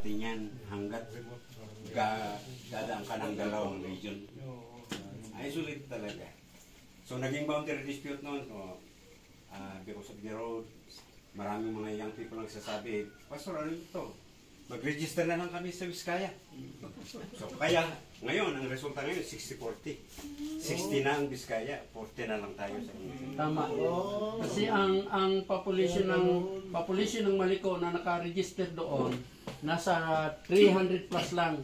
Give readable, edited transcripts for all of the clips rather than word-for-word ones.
natin yan hanggat dadaan ka ng dalawang region. Isolate talaga. So naging boundary dispute noon. So, because of the road, maraming mga young people ang sasabi, Pastor, ano ito? Mag-register na lang kami sa Vizcaya. So kaya ngayon, ang resulta ngayon 60-40. 60 na ang Vizcaya, 40 na lang tayo sa Luzon. Tama. Kasi ang population ng Maliko na naka-register doon nasa 300 plus lang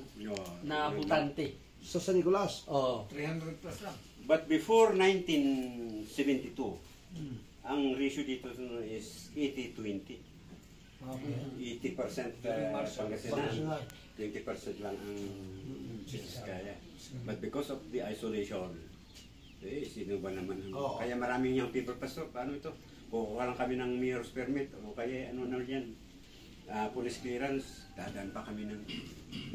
na butante. Sa San Nicolas. Oh. 300 plus lang. But before 1972, ang ratio dito is 80-20. 80% Pangasinan, 20% lang ang Vizcaya. But because of the isolation, sino ba naman ang... Kaya maraming yung people, Pastor, paano ito? Kukuha lang kami ng mayor's permit, o kaya ano na yan, police clearance, dadaan pa kami ng...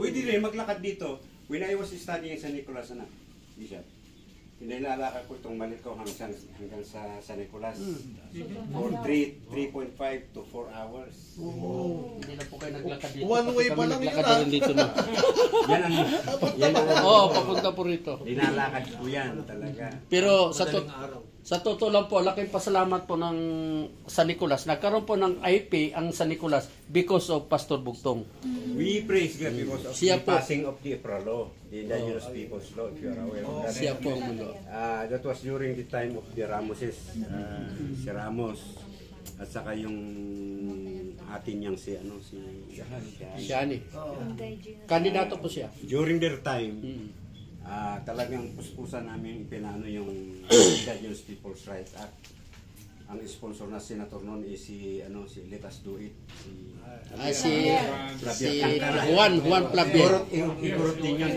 Pwede rin maglakad dito. When I was studying sa Nicolas, Bishop, nilalakad ko itong Maliko hanggang sa San Nicolas for 3.5 to 4 hours. Hindi na po kayo naglakad dito. One way pa lang yun, naglakad rin dito na. Yan ang Papunta po rito. nilalakad ko yan talaga. Pero sa totoo lang po, laking pasalamat po ng San Nicolas. Nagkaroon po ng IP ang San Nicolas because of Pastor Bugtong. We praise God because of Siya the po. passing of the EPRA law, the Indigenous People's Law, if you are aware of that. Siya po ang mundo. That was during the time of the Ramoses, si Ramos, at saka yung atin niyang si Shani. Kandidato po siya. During their time, talagang puspusan namin ipinano yung Indigenous People's Rights Act. Ang sponsor na senator noon is si Let Us Do It. Si Juan Flavio. Igorot din yun